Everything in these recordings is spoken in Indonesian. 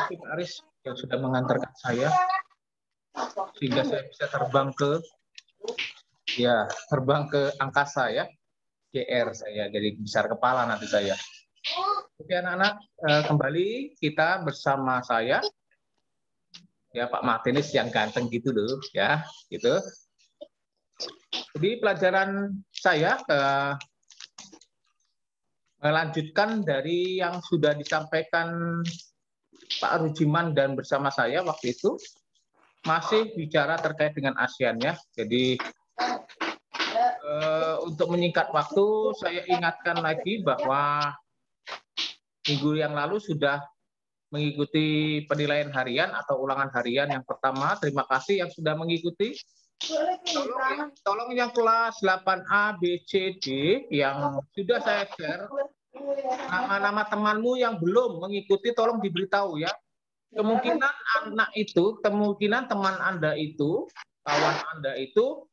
kasih Pak Aris yang sudah mengantarkan saya sehingga saya bisa terbang ke angkasa ya. GR saya jadi besar kepala nanti saya. Oke anak-anak, kembali kita bersama saya ya Pak Martinus yang ganteng gitu loh ya, gitu. Jadi pelajaran saya melanjutkan dari yang sudah disampaikan Pak Rujiman dan bersama saya waktu itu, masih bicara terkait dengan ASEAN ya. Jadi untuk menyingkat waktu, saya ingatkan lagi bahwa minggu yang lalu sudah mengikuti penilaian harian atau ulangan harian yang pertama. Terima kasih yang sudah mengikuti. Tolong yang kelas 8A, B, C, D yang sudah saya share, nama-nama temanmu yang belum mengikuti tolong diberitahu ya. Kemungkinan teman Anda itu, kawan Anda itu,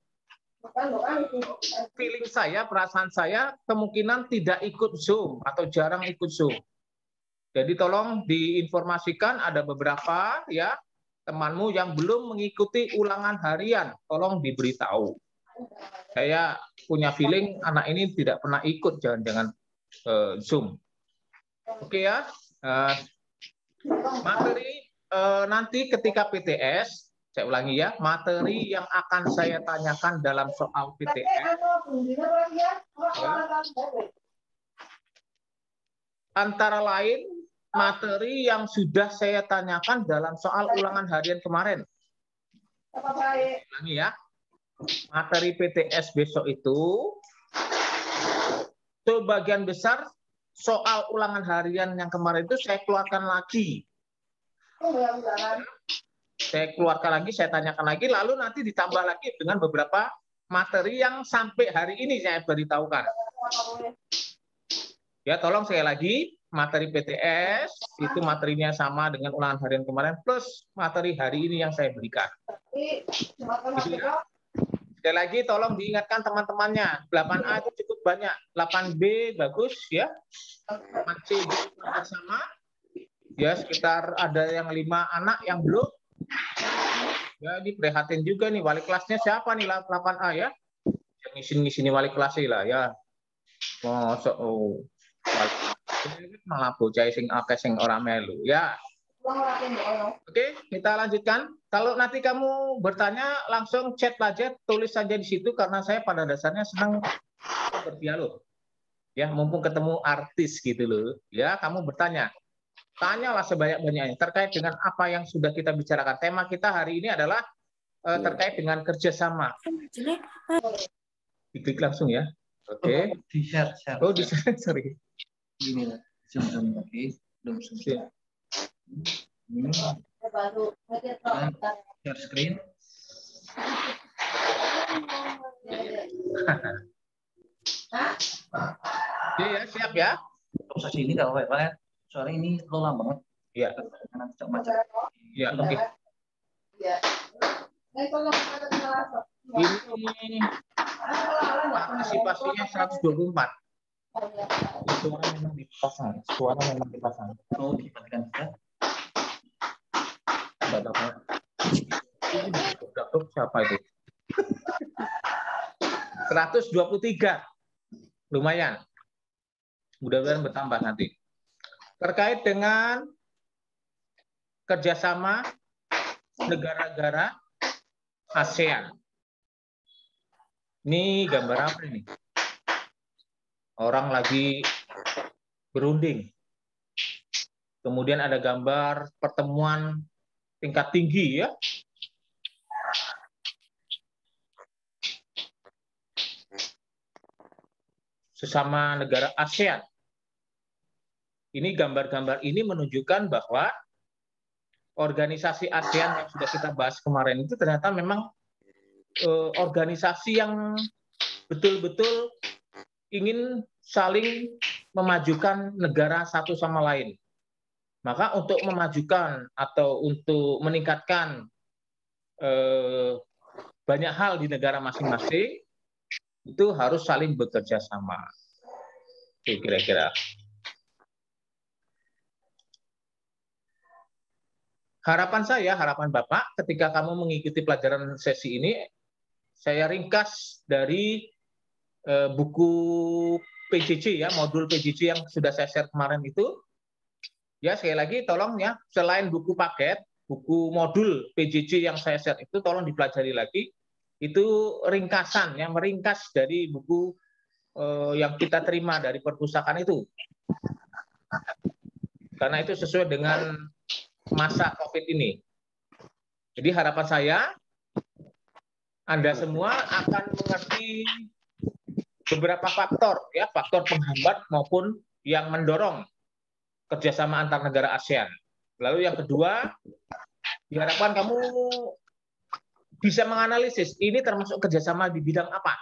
feeling saya, perasaan saya, kemungkinan tidak ikut Zoom atau jarang ikut Zoom. Jadi tolong diinformasikan ada beberapa ya temanmu yang belum mengikuti ulangan harian, tolong diberitahu. Saya punya feeling anak ini tidak pernah ikut jangan-jangan Zoom. Oke ya. Materi nanti ketika PTS, saya ulangi ya, materi yang akan saya tanyakan dalam soal PTS ya, antara lain materi yang sudah saya tanyakan dalam soal ulangan harian kemarin. Ulangi ya, materi PTS besok itu sebagian besar soal ulangan harian yang kemarin itu saya keluarkan lagi. Saya keluarkan lagi, saya tanyakan lagi, lalu nanti ditambah lagi dengan beberapa materi yang sampai hari ini saya beritahukan. Ya, tolong sekali lagi, materi PTS itu materinya sama dengan ulangan harian kemarin plus materi hari ini yang saya berikan. Gitu ya. Sekali lagi tolong diingatkan teman-temannya, 8A itu cukup banyak, 8B bagus ya, 8C juga sama. Ya, sekitar ada yang 5 anak yang belum. Ya, ini prihatin juga nih, wali kelasnya siapa nih 8A ya? Yang ngisi-ngisi wali kelas lah ya. Mosok malah bocah sing akeh sing ora melu ya. Oke, kita lanjutkan. Kalau nanti kamu bertanya langsung chat aja, tulis saja di situ karena saya pada dasarnya senang berdialog. Ya, mumpung ketemu artis gitu loh. Ya, kamu bertanya. Tanyalah sebanyak-banyaknya terkait dengan apa yang sudah kita bicarakan. Tema kita hari ini adalah terkait dengan kerjasama. Diklik langsung ya. Oke. Di-share. Oh, di-share, sorry. Ini lah. Oke, belum selesai. Share screen. Oke ya, siap ya. Proses ini nggak apa-apa ya. Soalnya ini lama banget. Iya. Macam. Iya, oke. Ini partisipasinya 124. Suara memang dipasang. Oh, dipatikan ya. Siapa itu? 123. Lumayan. Mudah-mudahan bertambah nanti. Terkait dengan kerjasama negara-negara ASEAN. Ini gambar apa ini? Orang lagi berunding. Kemudian ada gambar pertemuan tingkat tinggi ya. Sesama negara ASEAN. Ini gambar-gambar ini menunjukkan bahwa organisasi ASEAN yang sudah kita bahas kemarin itu ternyata memang organisasi yang betul-betul ingin saling memajukan negara satu sama lain. Maka untuk memajukan atau untuk meningkatkan banyak hal di negara masing-masing, itu harus saling bekerja sama. Kira-kira. harapan saya, harapan Bapak, ketika kamu mengikuti pelajaran sesi ini, saya ringkas dari buku PJJ ya, modul PJJ yang sudah saya share kemarin itu. Ya, sekali lagi tolong ya, selain buku paket, buku modul PJJ yang saya share itu tolong dipelajari lagi. Itu ringkasan, yang meringkas dari buku yang kita terima dari perpustakaan itu. Karena itu sesuai dengan masa COVID ini. Jadi harapan saya, Anda semua akan mengerti beberapa faktor, ya, faktor penghambat maupun yang mendorong kerjasama antar negara ASEAN. Lalu yang kedua, diharapkan kamu bisa menganalisis ini termasuk kerjasama di bidang apa?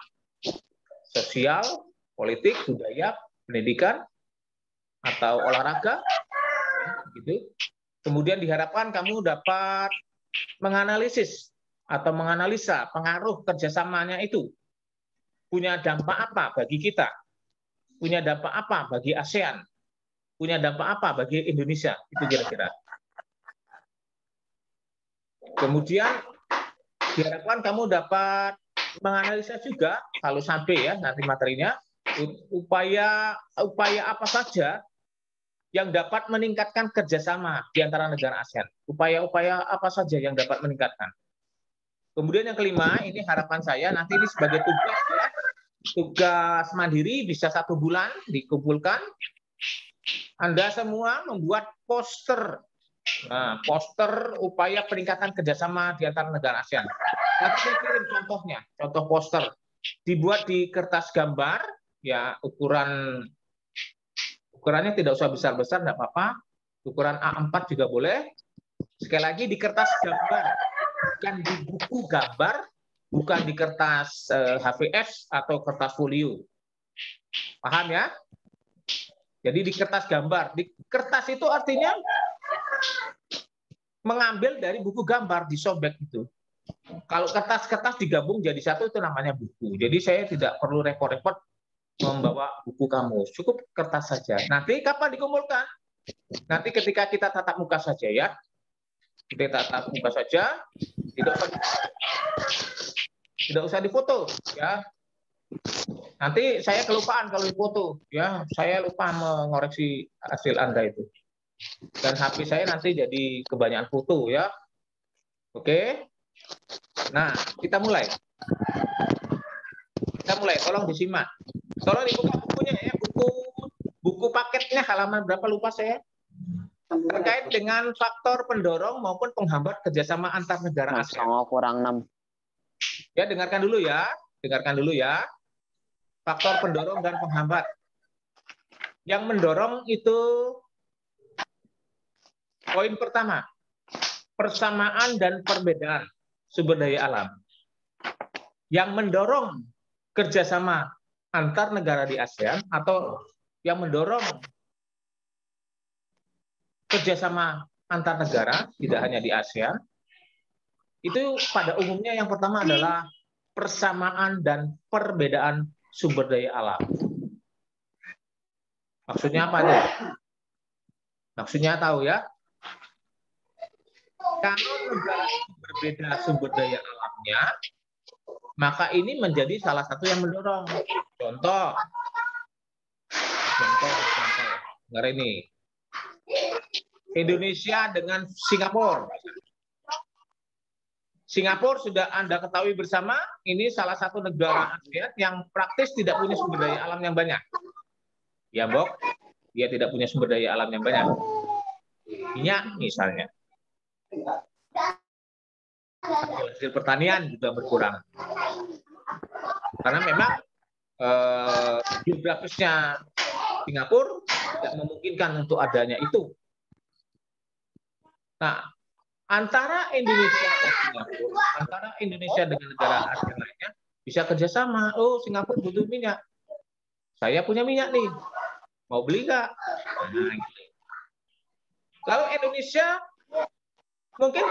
Sosial, politik, budaya, pendidikan, atau olahraga, gitu. Kemudian diharapkan kamu dapat menganalisis atau menganalisa pengaruh kerjasamanya itu. Punya dampak apa bagi kita? Punya dampak apa bagi ASEAN? Punya dampak apa bagi Indonesia? Itu kira-kira. Kemudian diharapkan kamu dapat menganalisa juga, kalau sampai ya nanti materinya, upaya apa saja yang dapat meningkatkan kerjasama di antara negara ASEAN. Upaya-upaya apa saja yang dapat meningkatkan. Kemudian yang kelima, ini harapan saya nanti ini sebagai tugas ya, tugas mandiri bisa 1 bulan dikumpulkan. Anda semua membuat poster, poster upaya peningkatan kerjasama di antara negara ASEAN. Nanti saya kirim contohnya, contoh poster dibuat di kertas gambar, ya ukurannya tidak usah besar-besar, enggak apa-apa. Ukuran A4 juga boleh. Sekali lagi di kertas gambar, bukan di buku gambar, bukan di kertas HVS atau kertas folio. Paham ya? Jadi di kertas gambar. Di kertas itu artinya mengambil dari buku gambar, disobek itu. Kalau kertas-kertas digabung jadi satu itu namanya buku. Jadi saya tidak perlu repot-repot membawa buku kamu, cukup kertas saja. Nanti kapan dikumpulkan? Nanti ketika kita tatap muka saja ya. Kita tatap muka saja, tidak usah difoto ya. Nanti saya kelupaan kalau difoto ya. Saya lupa mengoreksi hasil Anda itu. Dan HP saya nanti jadi kebanyakan foto ya. Oke. Nah, kita mulai. Tolong disimak. Tolong dibuka bukunya ya, buku paketnya halaman berapa lupa saya. Terkait dengan faktor pendorong maupun penghambat kerjasama antar negara ASEAN. Kurang 6. Ya, dengarkan dulu ya. Faktor pendorong dan penghambat. Yang mendorong itu poin pertama, persamaan dan perbedaan sumber daya alam. Yang mendorong kerjasama antar negara di ASEAN atau yang mendorong kerjasama antar negara, tidak hanya di ASEAN, itu pada umumnya yang pertama adalah persamaan dan perbedaan sumber daya alam. Maksudnya apa nih? Maksudnya tahu ya? Kalau negara itu berbeda sumber daya alamnya, maka ini menjadi salah satu yang mendorong. Contoh. Dengar ini. Indonesia dengan Singapura. Singapura sudah Anda ketahui bersama, ini salah satu negara ASEAN yang praktis tidak punya sumber daya alam yang banyak. Ya, Mbok, dia tidak punya sumber daya alam yang banyak. Minyak misalnya. Hasil pertanian juga berkurang. Karena memang geografisnya Singapura tidak memungkinkan untuk adanya itu. Nah, antara Indonesia dan Singapura, antara Indonesia dengan negara ASEAN lainnya bisa kerjasama. Oh, Singapura butuh minyak. Saya punya minyak nih. Mau beli nggak? Nah, gitu. Lalu Indonesia mungkin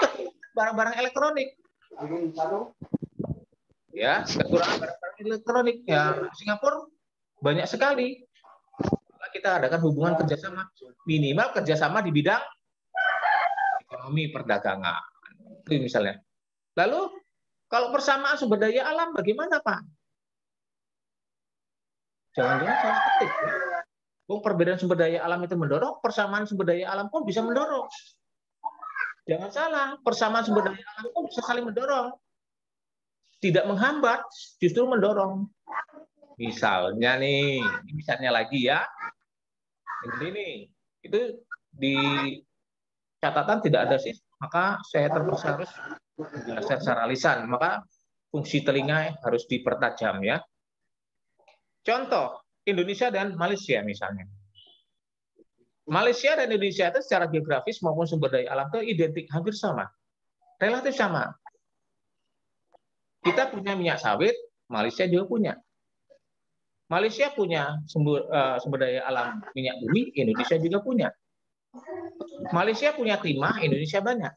barang-barang elektronik. Ya, kekurangan barang-barang elektronik. Ya, Singapura banyak sekali. Kita adakan hubungan kerjasama. Minimal kerjasama di bidang ekonomi perdagangan. Itu misalnya. Lalu kalau persamaan sumber daya alam bagaimana, Pak? Jangan-jangan salah ketik. Ya? Perbedaan sumber daya alam itu mendorong, persamaan sumber daya alam pun bisa mendorong. Jangan salah, persamaan sumber daya alam pun bisa saling mendorong. Tidak menghambat, justru mendorong. Misalnya nih, ini misalnya lagi ya. Ini itu di catatan tidak ada sih, maka saya terpaksa harus menjelaskan secara lisan. Maka fungsi telinga harus dipertajam ya. Contoh, Indonesia dan Malaysia misalnya. Malaysia dan Indonesia itu secara geografis maupun sumber daya alam itu identik, hampir sama. Relatif sama. Kita punya minyak sawit, Malaysia juga punya. Malaysia punya sumber daya alam minyak bumi, Indonesia juga punya. Malaysia punya timah, Indonesia banyak.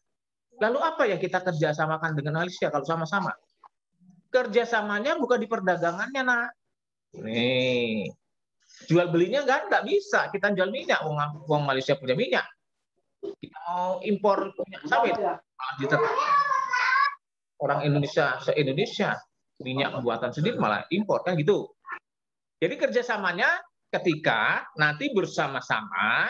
Lalu apa yang kita kerjasamakan dengan Malaysia kalau sama-sama? Kerjasamanya bukan di perdagangannya, nak. Nih, jual belinya nggak bisa. Kita jual minyak, uang Malaysia punya minyak. Kita mau impor minyak sawit, orang Indonesia se-Indonesia minyak buatan sendiri malah impor kan gitu. Jadi kerjasamanya ketika nanti bersama-sama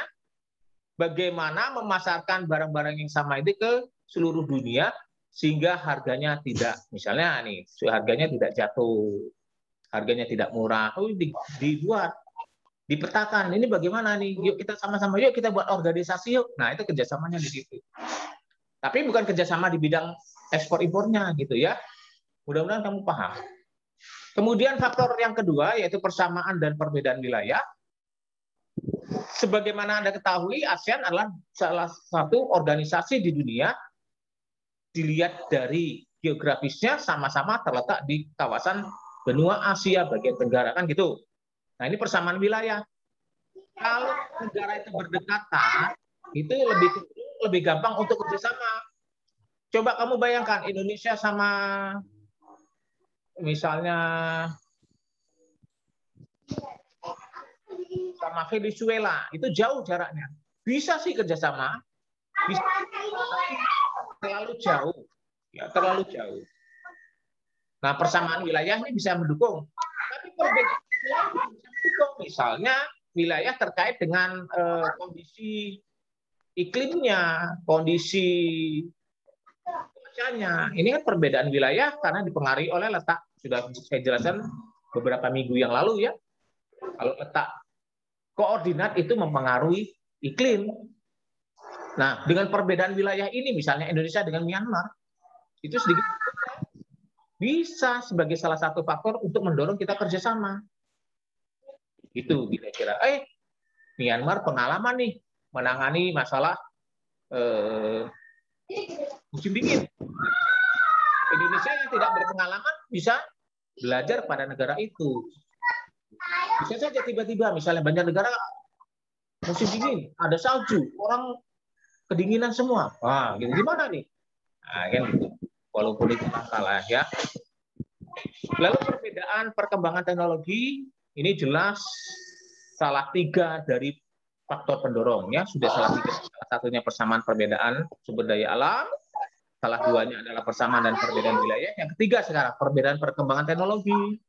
bagaimana memasarkan barang-barang yang sama itu ke seluruh dunia sehingga harganya tidak, misalnya nih, harganya tidak jatuh, harganya tidak murah, dibuat, dipetakan, ini bagaimana nih, yuk kita sama-sama, yuk kita buat organisasi yuk. Nah itu kerjasamanya di situ. Tapi bukan kerjasama di bidang ekspor-impornya gitu ya. Mudah-mudahan kamu paham. Kemudian faktor yang kedua yaitu persamaan dan perbedaan wilayah. Sebagaimana Anda ketahui, ASEAN adalah salah satu organisasi di dunia, dilihat dari geografisnya sama-sama terletak di kawasan benua Asia bagian tenggara kan gitu. Nah ini persamaan wilayah. Kalau negara itu berdekatan, itu lebih gampang untuk kerjasama. Coba kamu bayangkan Indonesia sama misalnya sama Venezuela, itu jauh jaraknya. Bisa sih kerjasama, bisa, terlalu jauh, ya terlalu jauh. Nah persamaan wilayah ini bisa mendukung, tapi perbedaan wilayah bisa mendukung. Misalnya wilayah terkait dengan kondisi iklimnya, kondisi cuacanya. Ini kan perbedaan wilayah karena dipengaruhi oleh letak. Sudah saya jelaskan beberapa minggu yang lalu ya. Kalau letak koordinat itu mempengaruhi iklim. Nah, dengan perbedaan wilayah ini, misalnya Indonesia dengan Myanmar, itu sedikit bisa sebagai salah satu faktor untuk mendorong kita kerjasama. Itu kira-kira. Myanmar pengalaman nih menangani masalah musim dingin. Indonesia yang tidak berpengalaman bisa belajar pada negara itu. Bisa saja tiba-tiba misalnya banyak negara musim dingin, ada salju, orang kedinginan semua. Wah, gitu gimana nih? Nah, kan gitu. Walaupun itu kalah ya. Lalu perbedaan perkembangan teknologi ini jelas salah tiga dari faktor pendorong ya, sudah salah tiga. Salah satunya persamaan perbedaan sumber daya alam, salah duanya adalah persamaan dan perbedaan wilayah. Yang ketiga sekarang perbedaan perkembangan teknologi.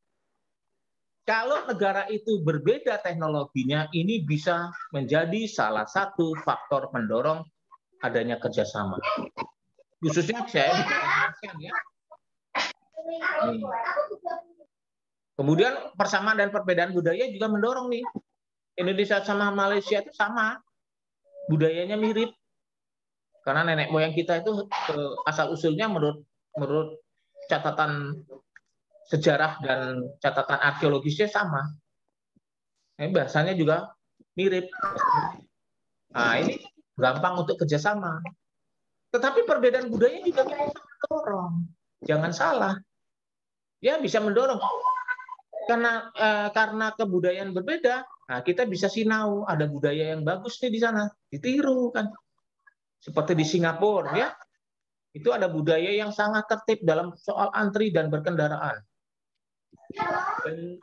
Kalau negara itu berbeda teknologinya, ini bisa menjadi salah satu faktor pendorong adanya kerjasama. Khususnya saya bicara ya. Kemudian persamaan dan perbedaan budaya juga mendorong nih. Indonesia sama Malaysia itu sama, budayanya mirip. Karena nenek moyang kita itu asal usulnya menurut catatan sejarah dan catatan arkeologisnya sama. Bahasanya juga mirip. Nah, ini gampang untuk kerjasama. Tetapi perbedaan budaya juga bisa mendorong. Jangan salah. Ya bisa mendorong. Karena kebudayaan berbeda, nah kita bisa sinau. Ada budaya yang bagus nih di sana, ditiru kan. Seperti di Singapura, ya. Itu ada budaya yang sangat tertib dalam soal antri dan berkendaraan. Dan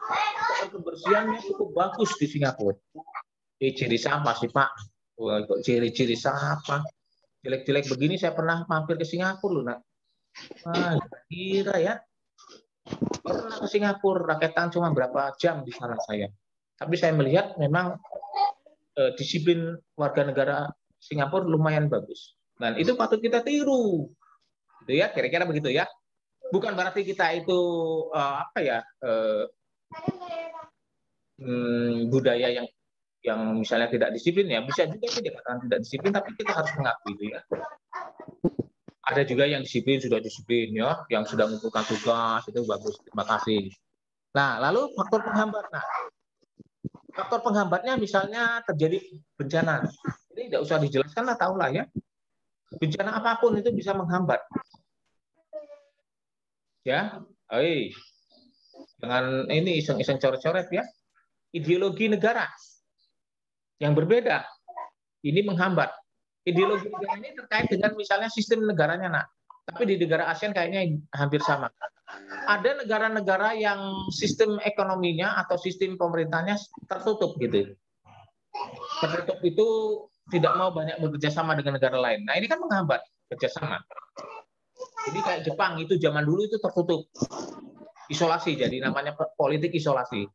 kebersihannya cukup bagus di Singapura. Ciri apa sih Pak? Ciri-ciri apa? Jelek-jelek begini saya pernah mampir ke Singapura loh, Nak. Wah, kira ya. Pernah ke Singapura, raketan cuma berapa jam di sana saya. Tapi saya melihat memang disiplin warga negara Singapura lumayan bagus. Dan itu patut kita tiru. Gitu ya, kira-kira begitu ya. Bukan berarti kita itu apa ya budaya yang misalnya tidak disiplin ya, bisa juga sih dikatakan tidak disiplin, tapi kita harus mengakui itu ya. Ada juga yang disiplin, sudah disiplin ya, yang sudah mengumpulkan tugas, itu bagus, terima kasih. Nah, lalu faktor penghambat. Nah, faktor penghambatnya misalnya terjadi bencana. Ini tidak usah dijelaskan lah, tahu lah ya. Bencana apapun itu bisa menghambat. Ya, dengan ini iseng-iseng coret-coret ya. Ideologi negara yang berbeda ini menghambat. Ideologi negara ini terkait dengan misalnya sistem negaranya, Nak. Tapi di negara ASEAN kayaknya hampir sama. Ada negara-negara yang sistem ekonominya atau sistem pemerintahnya tertutup gitu. Tertutup itu tidak mau banyak bekerja sama dengan negara lain. Nah, ini kan menghambat kerjasama. Jadi kayak Jepang itu zaman dulu itu tertutup. Isolasi, jadi namanya politik isolasi.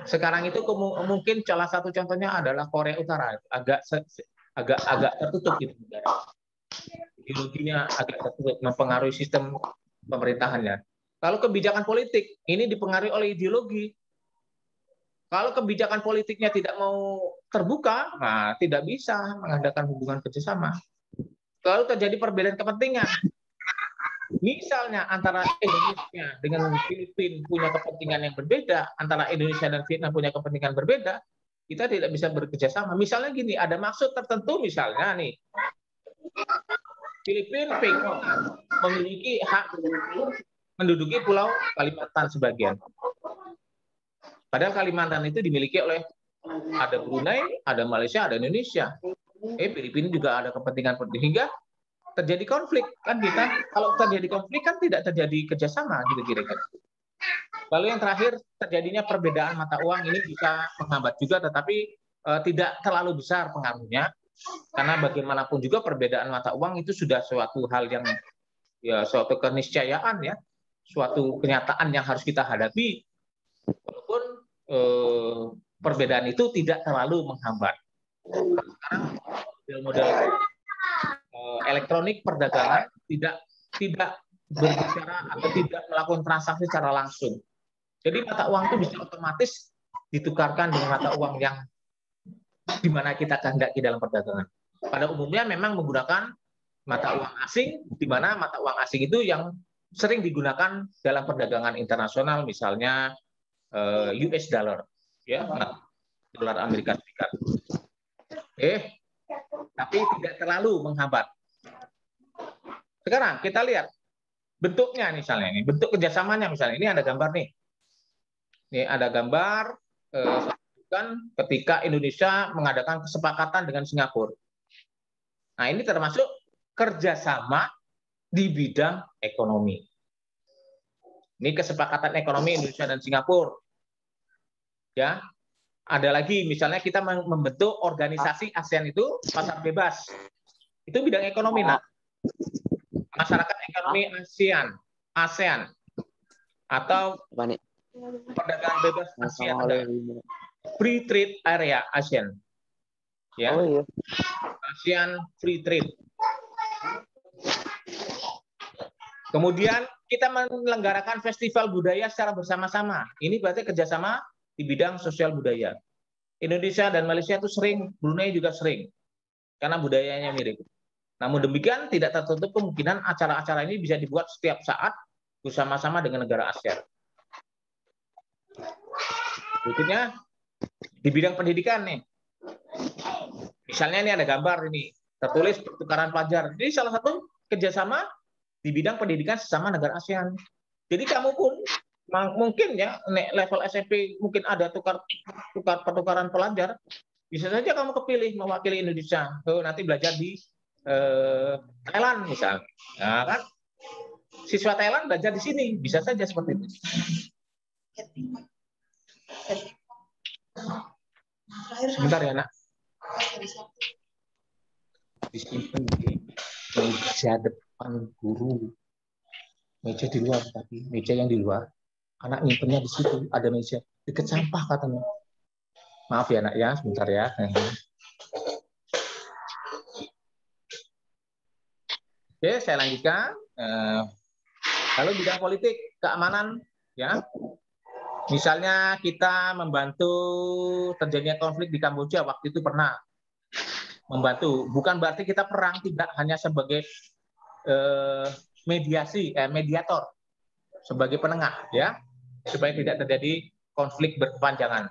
Sekarang itu mungkin salah satu contohnya adalah Korea Utara, agak tertutup gitu negara. Ideologinya agak tertutup, mempengaruhi sistem pemerintahannya. Kalau kebijakan politik ini dipengaruhi oleh ideologi. Kalau kebijakan politiknya tidak mau terbuka, nah tidak bisa mengadakan hubungan kerjasama. Kalau terjadi perbedaan kepentingan, misalnya antara Indonesia dengan Filipina punya kepentingan yang berbeda, antara Indonesia dan Vietnam punya kepentingan berbeda, kita tidak bisa bekerja sama. Misalnya gini, ada maksud tertentu misalnya nih, Filipina pengen memiliki hak menduduki pulau Kalimantan sebagian. Padahal Kalimantan itu dimiliki oleh ada Brunei, ada Malaysia, ada Indonesia. Filipina juga ada kepentingan hingga terjadi konflik kan kita. Kalau terjadi konflik kan tidak terjadi kerjasama gitu kira-kira. Lalu yang terakhir terjadinya perbedaan mata uang ini bisa menghambat juga, tetapi tidak terlalu besar pengaruhnya karena bagaimanapun juga perbedaan mata uang itu sudah suatu hal yang ya suatu keniscayaan ya, suatu kenyataan yang harus kita hadapi walaupun perbedaan itu tidak terlalu menghambat. Sekarang model-model elektronik perdagangan tidak berbicara atau tidak melakukan transaksi secara langsung. Jadi mata uang itu bisa otomatis ditukarkan dengan mata uang yang di mana kita kehendaki dalam perdagangan. Pada umumnya memang menggunakan mata uang asing, di mana mata uang asing itu yang sering digunakan dalam perdagangan internasional, misalnya US dollar, ya, dolar Amerika Serikat. Tapi tidak terlalu menghambat. Sekarang kita lihat bentuknya misalnya ini, bentuk kerjasamanya misalnya ini ada gambar nih. Ini ada gambar ketika Indonesia mengadakan kesepakatan dengan Singapura. Nah, ini termasuk kerjasama di bidang ekonomi. Ini kesepakatan ekonomi Indonesia dan Singapura. Ya, ada lagi misalnya kita membentuk organisasi ASEAN itu pasar bebas. Itu bidang ekonomi, nah. Masyarakat ekonomi ASEAN atau perdagangan bebas ASEAN, Free Trade Area ASEAN. Ya. ASEAN Free Trade. Kemudian kita menyelenggarakan festival budaya secara bersama-sama. Ini berarti kerjasama di bidang sosial budaya. Indonesia dan Malaysia itu sering, Brunei juga sering, karena budayanya mirip. Namun demikian tidak tertutup kemungkinan acara-acara ini bisa dibuat setiap saat bersama-sama dengan negara ASEAN. Berikutnya di bidang pendidikan nih. Misalnya ini ada gambar ini, tertulis pertukaran pelajar. Ini salah satu kerjasama di bidang pendidikan sesama negara ASEAN. Jadi kamu pun mungkin ya level SMP mungkin ada pertukaran pelajar, bisa saja kamu kepilih mewakili Indonesia. Nanti belajar di Thailand misalnya, nah, kan siswa Thailand belajar di sini, bisa saja seperti itu. Sebentar ya nak. Disimpan. Meja depan guru. Meja di luar, tapi meja yang di luar. Anak nyimpennya di situ, ada meja. Dekat sampah katanya. Maaf ya nak ya, sebentar ya. Oke, saya lanjutkan. Lalu bidang politik, keamanan, ya. Misalnya kita membantu terjadinya konflik di Kamboja, waktu itu pernah membantu. Bukan berarti kita perang, tidak, hanya sebagai mediator, sebagai penengah, ya, supaya tidak terjadi konflik berkepanjangan.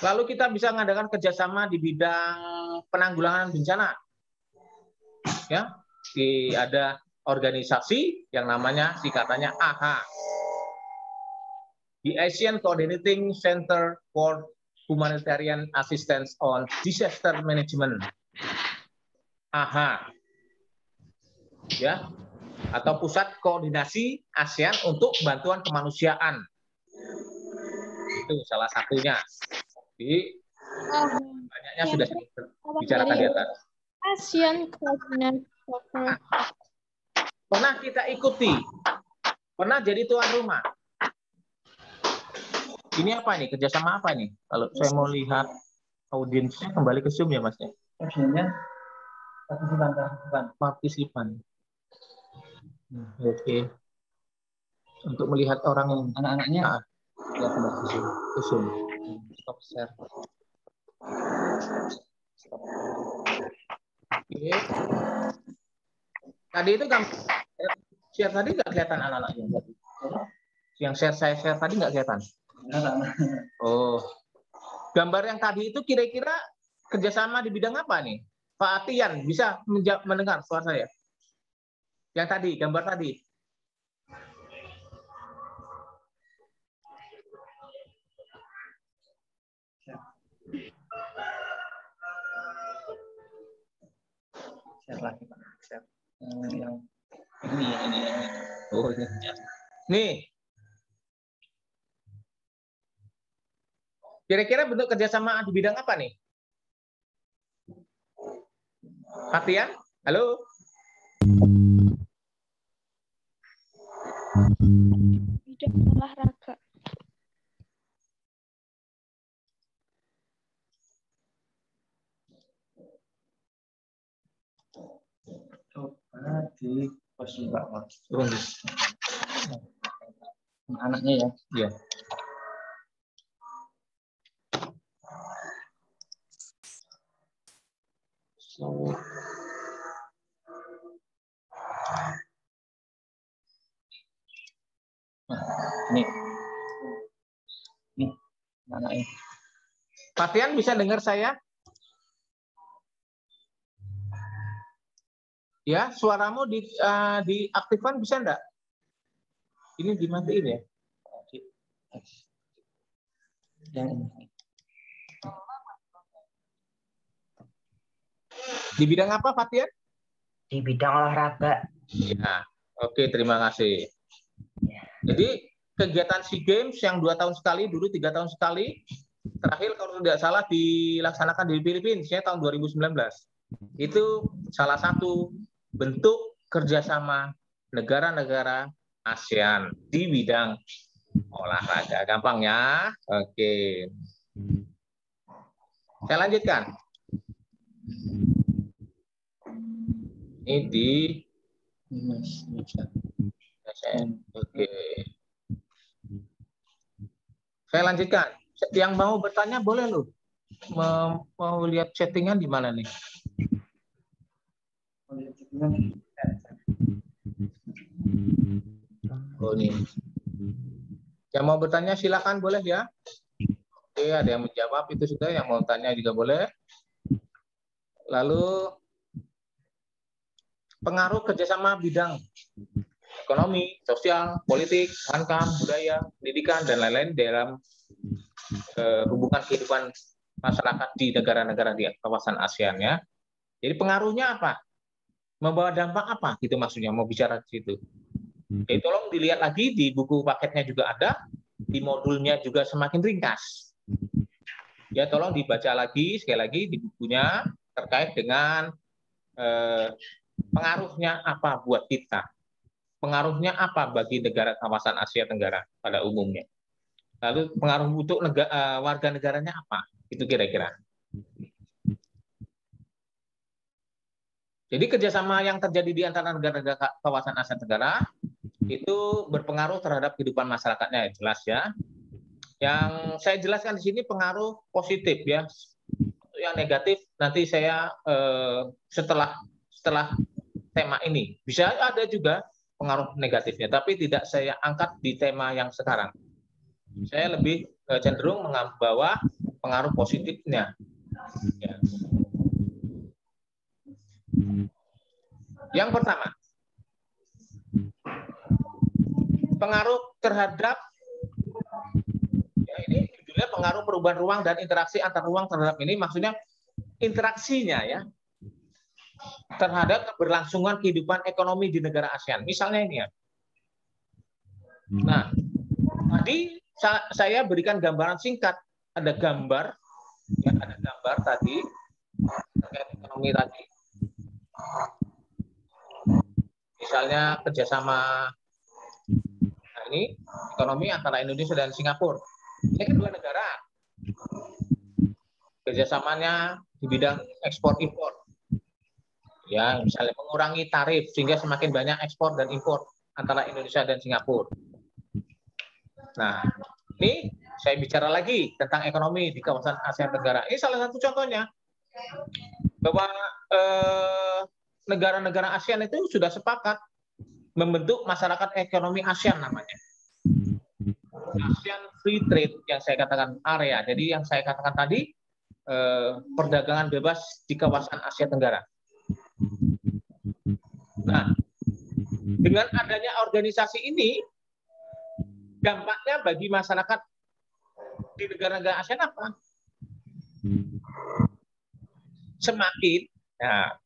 Lalu kita bisa mengadakan kerjasama di bidang penanggulangan bencana, ya. Ada organisasi yang namanya singkatannya AHA, the Asian Coordinating Center for Humanitarian Assistance on Disaster Management, AHA, ya, atau Pusat Koordinasi ASEAN untuk Bantuan Kemanusiaan. Itu salah satunya. Jadi banyaknya sudah dibicarakan di atas. ASEAN Coordination. Pernah kita ikuti, pernah jadi tuan rumah. Ini apa nih? Kerjasama apa nih? Kalau saya mau lihat audiensnya, kembali ke Zoom ya Mas ya. Opsinya Partisipan. Oke. Untuk melihat orang yang anak-anaknya. Ya, kembali ke Zoom. Stop share. Oke. Tadi itu kan share tadi nggak kelihatan anak-anaknya. Yang saya share tadi nggak kelihatan. Oh, gambar yang tadi itu kira-kira kerjasama di bidang apa nih? Pak Atian bisa mendengar suara saya? Yang tadi, gambar tadi. Share lagi Pak. Share. Yang ini. Oh, ini. Nih. Kira-kira bentuk kerjasama di bidang apa nih? Atian? Halo? Bidang olahraga. Coba di pos Pak. Anaknya ya? Iya. So, ini anaknya. Patian bisa dengar saya? Ya, suaramu diaktifkan bisa enggak? Ini dimatiin ya? Yang ini. Di bidang apa, Patian? Di bidang olahraga. Ya, oke, terima kasih. Ya. Jadi kegiatan SEA Games yang 2 tahun sekali, dulu 3 tahun sekali, terakhir kalau tidak salah dilaksanakan di Filipina, tahun 2019. Itu salah satu bentuk kerjasama negara-negara ASEAN di bidang olahraga. Gampang ya? Oke. Saya lanjutkan. Ini di Oke. Saya lanjutkan. Yang mau bertanya boleh loh. Mau lihat chattingan di mana nih? Oh nih. Yang mau bertanya silakan boleh ya. Oke, ada yang menjawab itu sudah. Yang mau tanya juga boleh. Lalu pengaruh kerjasama bidang ekonomi, sosial, politik, hankam, budaya, pendidikan, dan lain-lain dalam hubungan kehidupan masyarakat di negara-negara di kawasan ASEAN ya. Jadi pengaruhnya apa? Membawa dampak apa? Gitu maksudnya, mau bicara di situ. Jadi tolong dilihat lagi di buku paketnya juga ada, di modulnya juga semakin ringkas. Ya tolong dibaca lagi sekali lagi di bukunya terkait dengan pengaruhnya apa buat kita? Pengaruhnya apa bagi negara kawasan Asia Tenggara pada umumnya? Lalu pengaruh untuk warga negaranya apa? Itu kira-kira. Jadi kerjasama yang terjadi di antara negara-negara kawasan Asia Tenggara itu berpengaruh terhadap kehidupan masyarakatnya, jelas ya. Yang saya jelaskan di sini pengaruh positif ya. Yang negatif nanti saya setelah tema ini. Bisa ada juga pengaruh negatifnya, tapi tidak saya angkat di tema yang sekarang. Saya lebih cenderung membawa pengaruh positifnya. Ya. Yang pertama, pengaruh terhadap, ya ini judulnya pengaruh perubahan ruang dan interaksi antar ruang terhadap ini, maksudnya interaksinya ya, terhadap keberlangsungan kehidupan ekonomi di negara ASEAN. Misalnya ini ya. Nah, tadi saya berikan gambaran singkat. Ada gambar, ya ada gambar tadi terkait ekonomi tadi. Misalnya kerjasama, nah ini ekonomi antara Indonesia dan Singapura. Ini kan dua negara. Kerjasamanya di bidang ekspor impor. Ya, misalnya mengurangi tarif sehingga semakin banyak ekspor dan impor antara Indonesia dan Singapura. Nah, ini saya bicara lagi tentang ekonomi di kawasan Asia Tenggara. Ini salah satu contohnya bahwa negara-negara ASEAN itu sudah sepakat membentuk masyarakat ekonomi ASEAN namanya. ASEAN Free Trade yang saya katakan area. Jadi yang saya katakan tadi perdagangan bebas di kawasan Asia Tenggara. Nah, dengan adanya organisasi ini, dampaknya bagi masyarakat di negara-negara ASEAN apa? Semakin ya,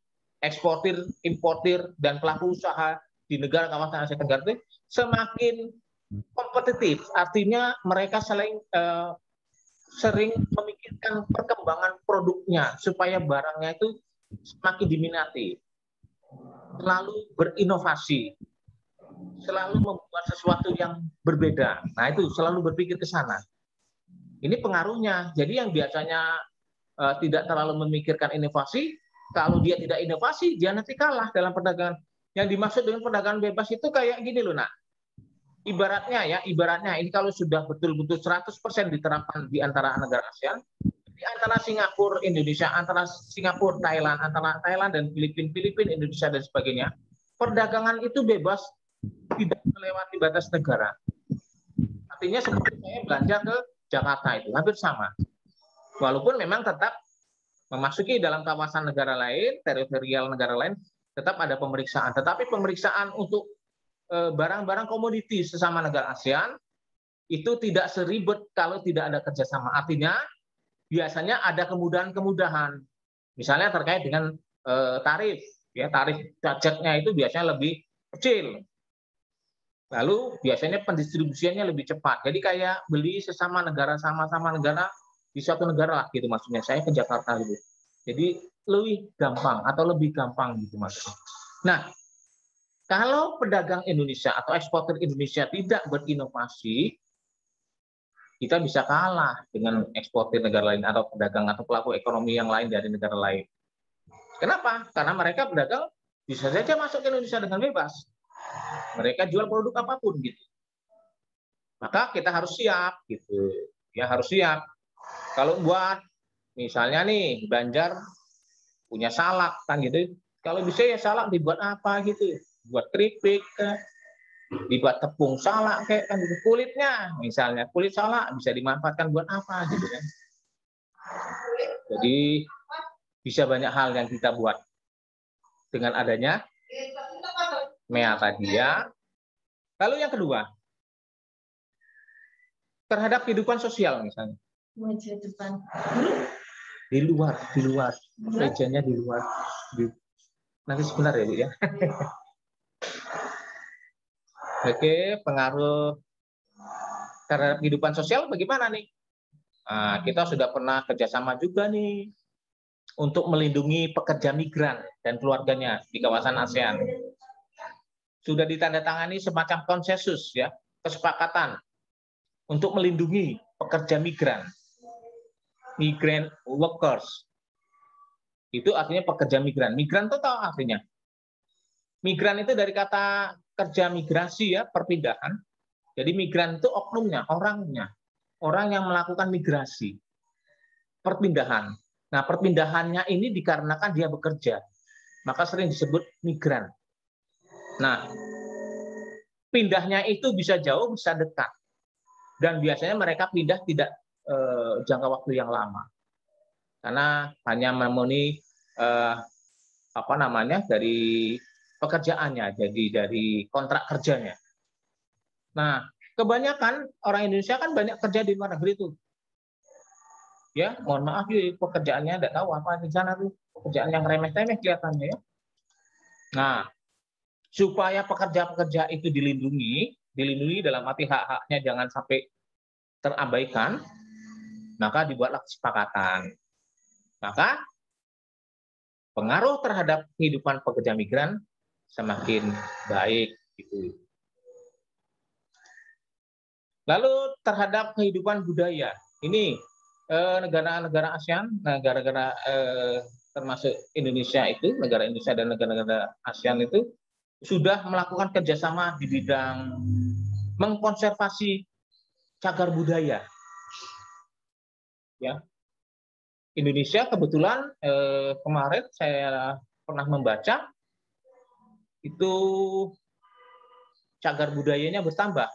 eksportir, importir, dan pelaku usaha di negara kawasan Asia Tenggara itu semakin kompetitif. Artinya mereka sering memikirkan perkembangan produknya supaya barangnya itu semakin diminati. Selalu berinovasi. Selalu membuat sesuatu yang berbeda. Nah, itu selalu berpikir ke sana. Ini pengaruhnya. Jadi yang biasanya tidak terlalu memikirkan inovasi, kalau dia tidak inovasi, dia nanti kalah dalam perdagangan. Yang dimaksud dengan perdagangan bebas itu kayak gini loh, nak. Ibaratnya ini kalau sudah betul-betul 100% diterapkan di antara negara ASEAN, di antara Singapura, Indonesia, antara Singapura, Thailand, antara Thailand dan Filipina, Indonesia dan sebagainya, perdagangan itu bebas, tidak melewati batas negara. Artinya seperti saya belanja ke Jakarta itu hampir sama. Walaupun memang tetap memasuki dalam kawasan negara lain, teritorial negara lain, tetap ada pemeriksaan. Tetapi pemeriksaan untuk barang-barang komoditi sesama negara ASEAN itu tidak seribet kalau tidak ada kerjasama. Artinya biasanya ada kemudahan-kemudahan. Misalnya terkait dengan tarif, ya tarif pajaknya itu biasanya lebih kecil. Lalu biasanya pendistribusiannya lebih cepat. Jadi kayak beli sesama negara, sama-sama negara di suatu negara lah gitu maksudnya. Saya ke Jakarta gitu. Jadi lebih gampang atau lebih gampang gitu maksudnya. Nah, kalau pedagang Indonesia atau eksportir Indonesia tidak berinovasi, kita bisa kalah dengan eksportir negara lain atau pedagang atau pelaku ekonomi yang lain dari negara lain. Kenapa? Karena mereka pedagang bisa saja masuk ke Indonesia dengan bebas. Mereka jual produk apapun gitu. Maka kita harus siap gitu. Ya harus siap. Kalau buat misalnya nih Banjar punya salak kan gitu. Kalau bisa ya salak dibuat apa gitu. Buat keripik, dibuat tepung salak kayak kan gitu. Kulitnya misalnya kulit salak bisa dimanfaatkan buat apa gitu kan. Jadi bisa banyak hal yang kita buat dengan adanya MEA tadi ya. Lalu yang kedua, terhadap kehidupan sosial misalnya. Di luar, mejanya di luar. Nanti sebentar ya Bu ya. Oke, pengaruh terhadap kehidupan sosial bagaimana nih? Nah, kita sudah pernah kerjasama juga nih untuk melindungi pekerja migran dan keluarganya di kawasan ASEAN. Sudah ditandatangani semacam konsensus ya, kesepakatan untuk melindungi pekerja migran, migrant workers. Itu artinya pekerja migran. Migran itu tahu artinya. Migran itu dari kata kerja migrasi ya, perpindahan. Jadi migran itu oknumnya, orangnya. Orang yang melakukan migrasi. Perpindahan. Nah, perpindahannya ini dikarenakan dia bekerja. Maka sering disebut migran. Nah, pindahnya itu bisa jauh, bisa dekat. Dan biasanya mereka pindah tidak jangka waktu yang lama. Karena hanya memenuhi dari pekerjaannya, jadi dari kontrak kerjanya. Nah, kebanyakan orang Indonesia kan banyak kerja di luar negeri itu. Ya, mohon maaf ya, pekerjaannya tidak tahu apa di sana tuh, pekerjaan yang remeh-temeh kelihatannya ya. Nah, supaya pekerja-pekerja itu dilindungi dalam arti hak-haknya jangan sampai terabaikan, maka dibuatlah kesepakatan. Maka pengaruh terhadap kehidupan pekerja migran semakin baik gitu. Lalu terhadap kehidupan budaya, ini negara-negara ASEAN, negara-negara termasuk Indonesia itu, negara Indonesia dan negara-negara ASEAN itu sudah melakukan kerjasama di bidang mengkonservasi cagar budaya. Ya, Indonesia kebetulan kemarin saya pernah membaca itu cagar budayanya bertambah.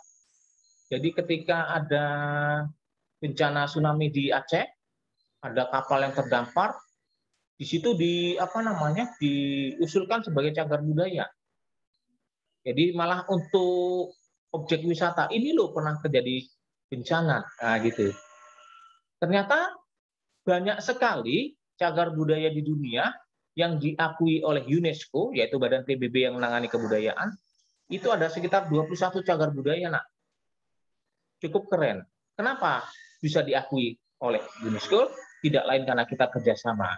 Jadi ketika ada bencana tsunami di Aceh, ada kapal yang terdampar, di situ diusulkan sebagai cagar budaya. Jadi malah untuk objek wisata ini loh pernah terjadi bencana, nah gitu. Ternyata banyak sekali cagar budaya di dunia yang diakui oleh UNESCO, yaitu Badan PBB yang menangani kebudayaan, itu ada sekitar 21 cagar budaya, nak. Cukup keren. Kenapa bisa diakui oleh UNESCO? Tidak lain karena kita kerjasama.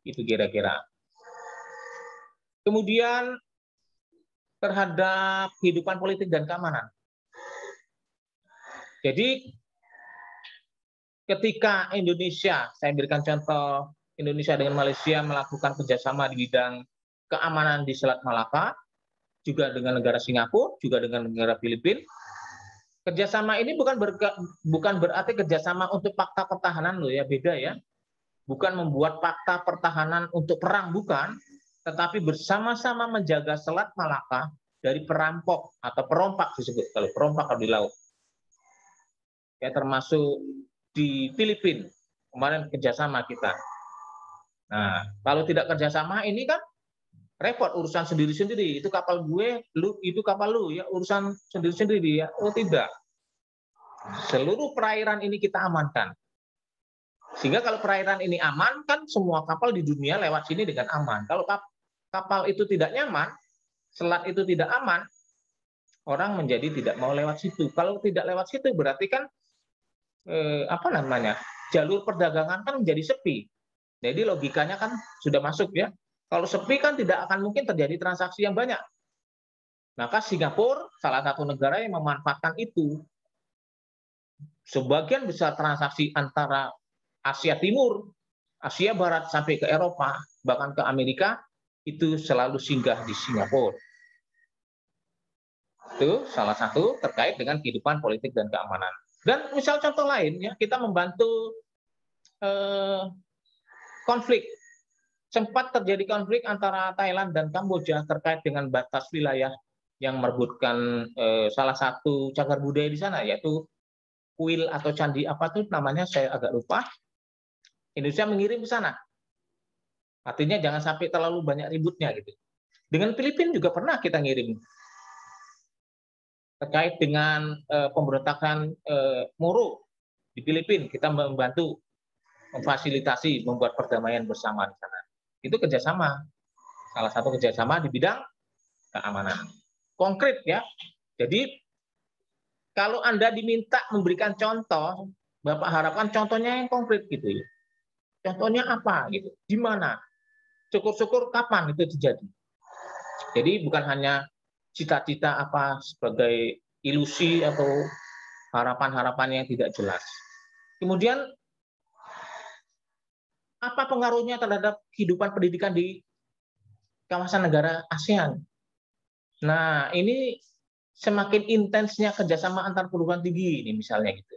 Itu kira-kira. Kemudian terhadap kehidupan politik dan keamanan. Jadi ketika Indonesia, saya berikan contoh, Indonesia dengan Malaysia melakukan kerjasama di bidang keamanan di Selat Malaka, juga dengan negara Singapura, juga dengan negara Filipina. Kerjasama ini bukan berarti kerjasama untuk fakta pertahanan loh ya, beda ya. Bukan membuat fakta pertahanan untuk perang, bukan. Tetapi bersama-sama menjaga Selat Malaka dari perampok atau perompak disebut, kalau perompak kalau di laut. Ya, termasuk di Filipina, kemarin kerjasama kita. Nah, kalau tidak kerjasama ini kan repot, urusan sendiri-sendiri. Itu kapal gue, itu kapal lu, ya urusan sendiri-sendiri ya. Oh tidak. Seluruh perairan ini kita amankan. Sehingga kalau perairan ini aman, kan semua kapal di dunia lewat sini dengan aman. Kalau kapal itu tidak nyaman, selat itu tidak aman, orang menjadi tidak mau lewat situ. Kalau tidak lewat situ berarti kan jalur perdagangan kan menjadi sepi. Jadi logikanya kan sudah masuk ya. Kalau sepi kan tidak akan mungkin terjadi transaksi yang banyak. Maka Singapura salah satu negara yang memanfaatkan itu. Sebagian besar transaksi antara Asia Timur, Asia Barat sampai ke Eropa, bahkan ke Amerika, itu selalu singgah di Singapura. Itu salah satu terkait dengan kehidupan politik dan keamanan. Dan misal contoh lain, ya kita membantu konflik. Sempat terjadi konflik antara Thailand dan Kamboja terkait dengan batas wilayah yang merebutkan salah satu cagar budaya di sana, yaitu kuil atau candi apa tuh namanya, saya agak lupa. Indonesia mengirim ke sana. Artinya jangan sampai terlalu banyak ributnya gitu. Dengan Filipina juga pernah kita ngirim terkait dengan pemberontakan Moro di Filipina. Kita membantu memfasilitasi membuat perdamaian bersama di sana. Itu kerjasama, salah satu kerjasama di bidang keamanan. Konkret ya. Jadi kalau Anda diminta memberikan contoh, Bapak harapkan contohnya yang konkret gitu ya. Contohnya apa gitu? Di mana? Syukur-syukur kapan itu terjadi? Jadi bukan hanya cita-cita apa sebagai ilusi atau harapan-harapan yang tidak jelas. Kemudian apa pengaruhnya terhadap kehidupan pendidikan di kawasan negara ASEAN? Nah, ini semakin intensnya kerjasama antar perguruan tinggi ini misalnya gitu.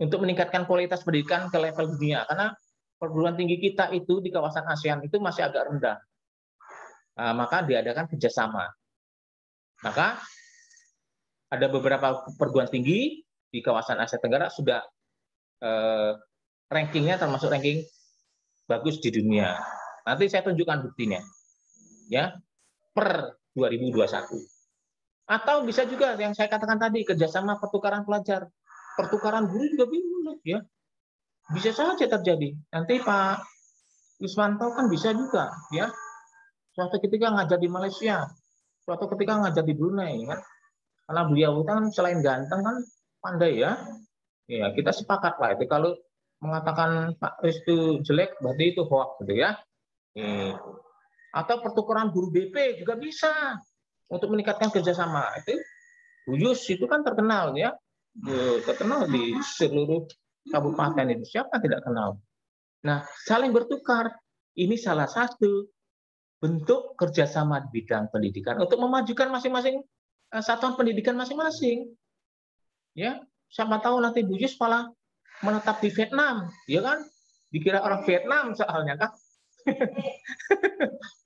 Untuk meningkatkan kualitas pendidikan ke level dunia, karena perguruan tinggi kita itu di kawasan ASEAN itu masih agak rendah. Nah, maka diadakan kerjasama. Maka ada beberapa perguruan tinggi di kawasan Asia Tenggara sudah rankingnya termasuk ranking bagus di dunia. Nanti saya tunjukkan buktinya, ya, per 2021. Atau bisa juga yang saya katakan tadi, kerjasama pertukaran pelajar, pertukaran guru juga boleh, ya, bisa saja terjadi. Nanti Pak Yuswanto kan bisa juga, ya, suatu ketika ngajar di Malaysia, suatu ketika ngajar di Brunei, kan, karena beliau kan selain ganteng kan pandai, ya. Ya, kita sepakat lah itu kalau mengatakan Pak Ristu jelek berarti itu hoax gitu, ya. Atau pertukaran guru BP juga bisa untuk meningkatkan kerjasama. Itu Buyus itu kan terkenal, ya, terkenal di seluruh kabupaten itu. Siapa tidak kenal? Nah, saling bertukar ini salah satu bentuk kerjasama di bidang pendidikan untuk memajukan masing-masing satuan pendidikan masing-masing. Ya, siapa tahu nanti Buyus malah menetap di Vietnam, ya kan? Dikira orang Vietnam soalnya kan.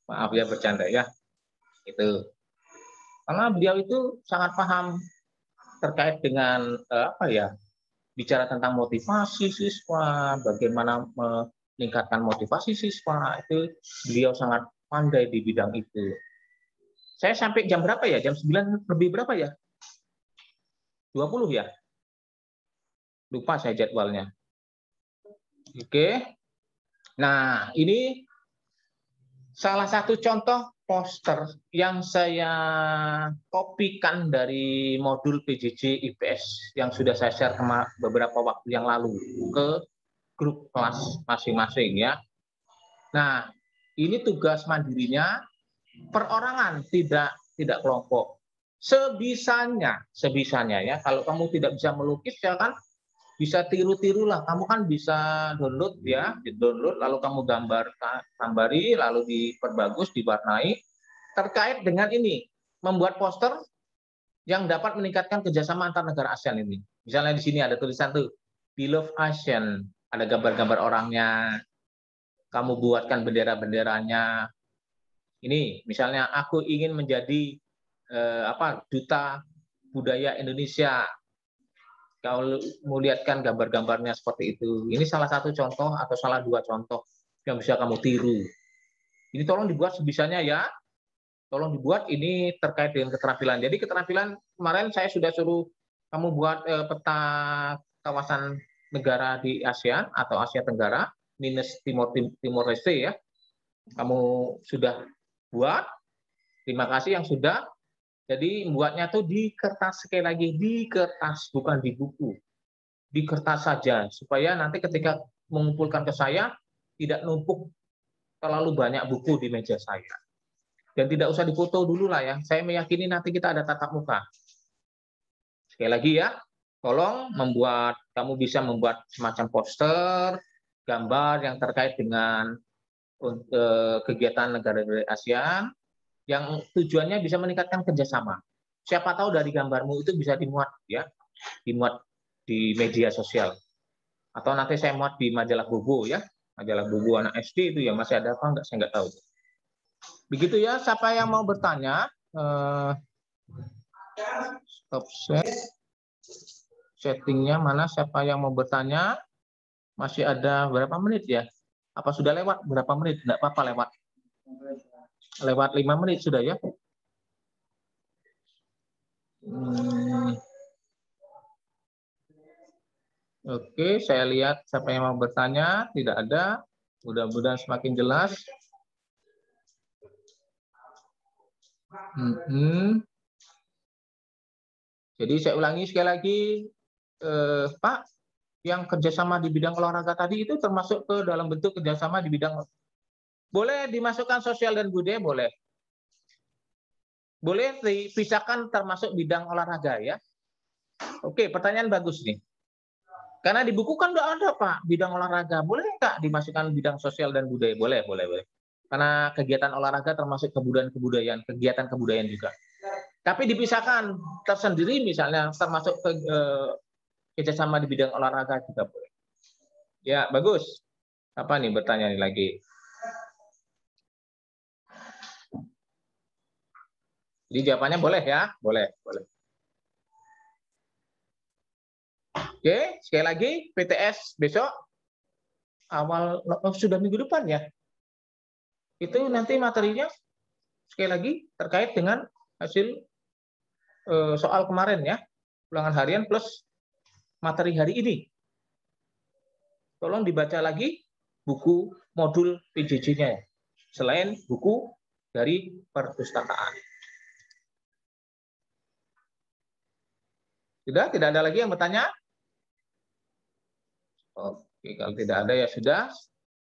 Maaf ya bercanda, ya. Itu. Karena beliau itu sangat paham terkait dengan apa ya? Bicara tentang motivasi siswa, bagaimana meningkatkan motivasi siswa, itu beliau sangat pandai di bidang itu. Saya sampai jam berapa ya? Jam 9 lebih berapa ya? 20 ya? Lupa saya jadwalnya. Oke. Nah, ini salah satu contoh poster yang saya kopikan dari modul PJJ IPS yang sudah saya share beberapa waktu yang lalu ke grup kelas masing-masing, ya. Nah, ini tugas mandirinya perorangan, tidak kelompok. Sebisanya ya. Kalau kamu tidak bisa melukis, ya kan bisa tiru-tirulah. Kamu kan bisa download, ya, di-download lalu kamu gambari lalu diperbagus, diwarnai terkait dengan ini, membuat poster yang dapat meningkatkan kerjasama antar negara ASEAN ini. Misalnya di sini ada tulisan tuh, We Love ASEAN, ada gambar-gambar orangnya. Kamu buatkan bendera-benderanya. Ini misalnya aku ingin menjadi duta budaya Indonesia. Kalau mau lihatkan gambar-gambarnya seperti itu. Ini salah satu contoh atau salah dua contoh yang bisa kamu tiru. Ini tolong dibuat sebisanya, ya. Tolong dibuat ini terkait dengan keterampilan. Jadi keterampilan kemarin saya sudah suruh kamu buat peta kawasan negara di ASEAN atau Asia Tenggara minus Timor Leste, ya. Kamu sudah buat. Terima kasih yang sudah. Jadi membuatnya tuh di kertas, sekali lagi di kertas, bukan di buku. Di kertas saja, supaya nanti ketika mengumpulkan ke saya tidak numpuk terlalu banyak buku di meja saya. Dan tidak usah difoto dulu lah, ya. Saya meyakini nanti kita ada tatap muka. Sekali lagi, ya, tolong kamu bisa membuat semacam poster, gambar yang terkait dengan kegiatan negara-negara ASEAN, yang tujuannya bisa meningkatkan kerjasama. Siapa tahu dari gambarmu itu bisa dimuat, ya, dimuat di media sosial. Atau nanti saya muat di majalah Bobo, ya, majalah Bobo anak SD itu yang masih ada apa enggak, saya nggak tahu. Begitu, ya. Siapa yang mau bertanya? Stop share. Settingnya mana? Siapa yang mau bertanya? Masih ada berapa menit, ya? Apa sudah lewat berapa menit? Enggak apa-apa lewat. Lewat 5 menit sudah, ya. Oke, saya lihat siapa yang mau bertanya. Tidak ada. Mudah-mudahan semakin jelas. Jadi saya ulangi sekali lagi, Pak, yang kerjasama di bidang olahraga tadi itu termasuk ke dalam bentuk kerjasama di bidang, boleh dimasukkan sosial dan budaya, boleh. Boleh dipisahkan termasuk bidang olahraga ya. Oke, pertanyaan bagus nih. Karena di buku kan udah ada Pak, bidang olahraga. Boleh nggak dimasukkan bidang sosial dan budaya? Boleh, boleh, boleh. Karena kegiatan olahraga termasuk kebudayaan, kegiatan kebudayaan juga. Tapi dipisahkan tersendiri misalnya termasuk kerjasama di bidang olahraga juga boleh. Ya, bagus. Apa nih bertanya nih lagi? Jadi jawabannya boleh ya? Boleh, boleh. Oke, sekali lagi PTS besok awal sudah minggu depan ya. Itu nanti materinya sekali lagi terkait dengan hasil soal kemarin ya, ulangan harian plus materi hari ini. Tolong dibaca lagi buku modul PJJ-nya ya, selain buku dari perpustakaan. Sudah, tidak ada lagi yang bertanya? Oke, kalau tidak ada ya sudah.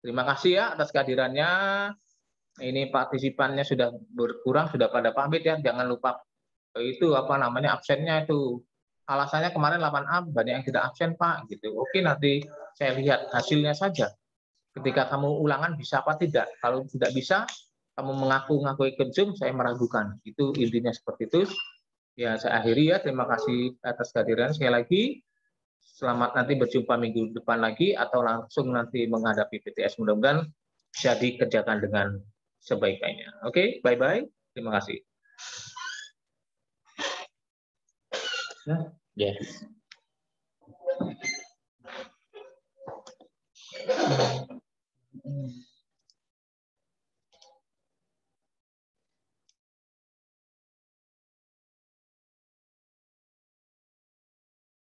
Terima kasih ya atas kehadirannya. Ini partisipannya sudah berkurang, sudah pada pamit ya. Jangan lupa itu apa namanya absennya itu. Alasannya kemarin 8A banyak yang tidak absen Pak gitu. Oke, nanti saya lihat hasilnya saja. Ketika kamu ulangan bisa apa tidak. Kalau tidak bisa, kamu mengaku-ngaku ikut Zoom, saya meragukan. Itu intinya seperti itu. Ya, saya akhiri ya. Terima kasih atas kehadiran sekali lagi. Selamat nanti berjumpa minggu depan lagi atau langsung nanti menghadapi PTS. Mudah-mudahan bisa dikerjakan dengan sebaik-baiknya. Oke, bye-bye. Terima kasih. Yes.